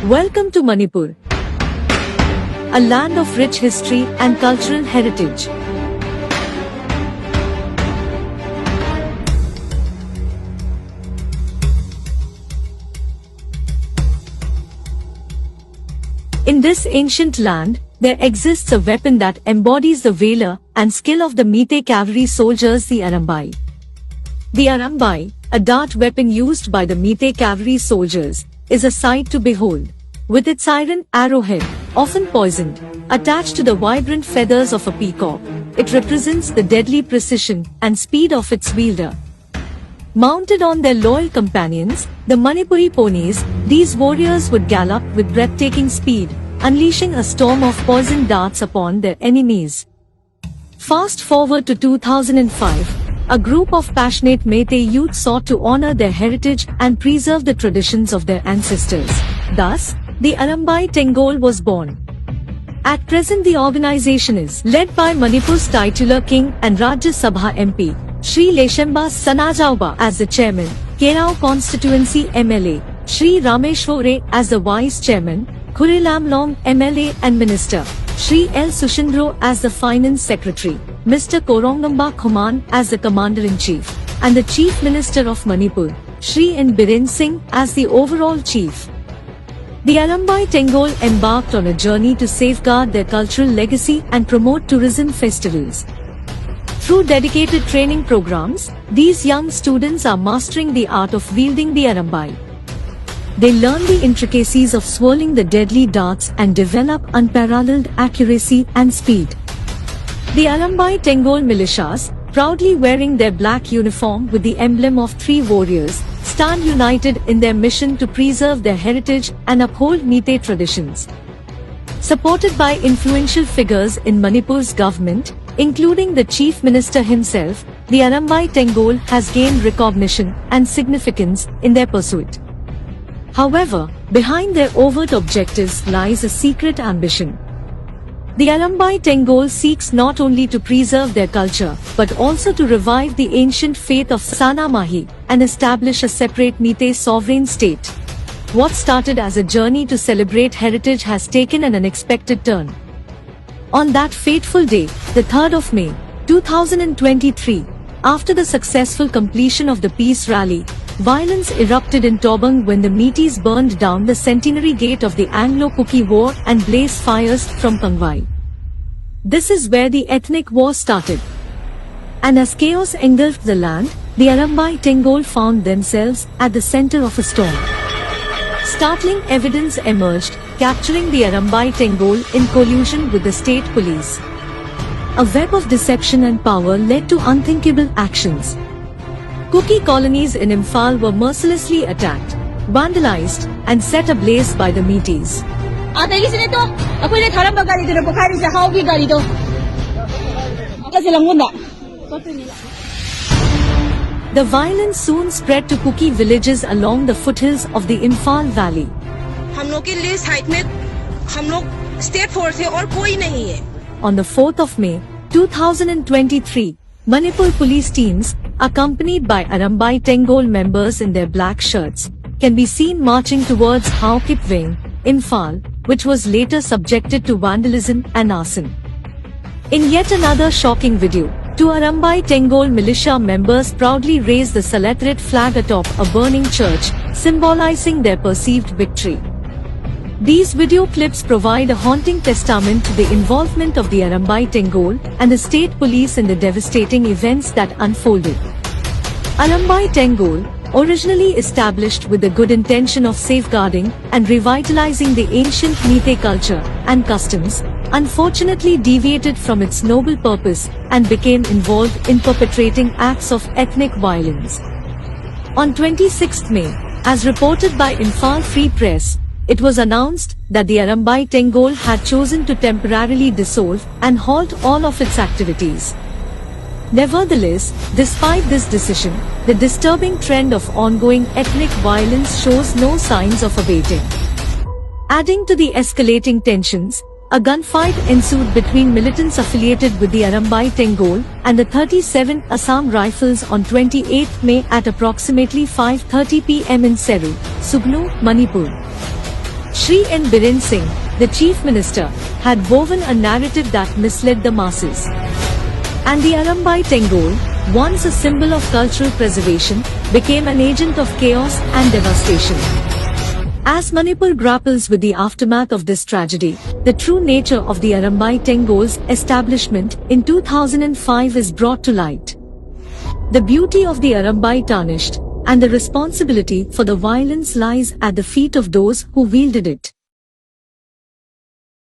Welcome to Manipur, a land of rich history and cultural heritage. In this ancient land, there exists a weapon that embodies the valor and skill of the Meitei cavalry soldiers, the Arambai. The Arambai, a dart weapon used by the Meitei cavalry soldiers, is a sight to behold. With its iron arrowhead, often poisoned, attached to the vibrant feathers of a peacock, it represents the deadly precision and speed of its wielder. Mounted on their loyal companions, the Manipuri ponies, these warriors would gallop with breathtaking speed, unleashing a storm of poisoned darts upon their enemies. Fast forward to 2005, a group of passionate Meitei youth sought to honor their heritage and preserve the traditions of their ancestors. Thus, the Arambai Tengol was born. At present, the organization is led by Manipur's titular king and Rajya Sabha MP, Shri Leshemba Sanajauba as the chairman, Kerao constituency MLA, Shri Rameshware as the vice chairman, Kurilamlong MLA and minister, Shri L. Sushindro as the finance secretary, Mr. Korongamba Khuman as the commander-in-chief, and the chief minister of Manipur, Shri N. Biren Singh as the overall chief. The Arambai Tengol embarked on a journey to safeguard their cultural legacy and promote tourism festivals. Through dedicated training programs, these young students are mastering the art of wielding the Arambai. They learn the intricacies of swirling the deadly darts and develop unparalleled accuracy and speed. The Arambai Tengol militias, proudly wearing their black uniform with the emblem of three warriors, stand united in their mission to preserve their heritage and uphold Meitei traditions. Supported by influential figures in Manipur's government, including the Chief Minister himself, the Arambai Tengol has gained recognition and significance in their pursuit. However, behind their overt objectives lies a secret ambition. The Arambai Tengol seeks not only to preserve their culture, but also to revive the ancient faith of Sana Mahi and establish a separate Meitei sovereign state. What started as a journey to celebrate heritage has taken an unexpected turn. On that fateful day, the 3rd of May, 2023, after the successful completion of the peace rally, violence erupted in Tobang when the Meiteis burned down the centenary gate of the Anglo-Kuki War and blazed fires from Kangwai. This is where the ethnic war started. And as chaos engulfed the land, the Arambai Tengol found themselves at the center of a storm. Startling evidence emerged, capturing the Arambai Tengol in collusion with the state police. A web of deception and power led to unthinkable actions. Kuki colonies in Imphal were mercilessly attacked, vandalized, and set ablaze by the Meiteis. The violence soon spread to Kuki villages along the foothills of the Imphal Valley. On the 4th of May, 2023, Manipur police teams, accompanied by Arambai Tengol members in their black shirts, can be seen marching towards Hao Kip Veng, Imphal, which was later subjected to vandalism and arson. In yet another shocking video, two Arambai Tengol militia members proudly raised the Salatret flag atop a burning church, symbolizing their perceived victory. These video clips provide a haunting testament to the involvement of the Arambai Tengol and the state police in the devastating events that unfolded. Arambai Tengol, originally established with the good intention of safeguarding and revitalizing the ancient Meitei culture and customs, unfortunately deviated from its noble purpose and became involved in perpetrating acts of ethnic violence. On 26th May, as reported by Imphal Free Press, it was announced that the Arambai Tengol had chosen to temporarily dissolve and halt all of its activities. Nevertheless, despite this decision, the disturbing trend of ongoing ethnic violence shows no signs of abating. Adding to the escalating tensions, A gunfight ensued between militants affiliated with the Arambai Tengol and the 37th Assam Rifles on 28 May at approximately 5:30 pm in Seru, Sugnu, Manipur. Shri N. Biren Singh, the Chief Minister, had woven a narrative that misled the masses. And the Arambai Tengol, once a symbol of cultural preservation, became an agent of chaos and devastation. As Manipur grapples with the aftermath of this tragedy, the true nature of the Arambai Tengol's establishment in 2005 is brought to light. The beauty of the Arambai tarnished, and the responsibility for the violence lies at the feet of those who wielded it.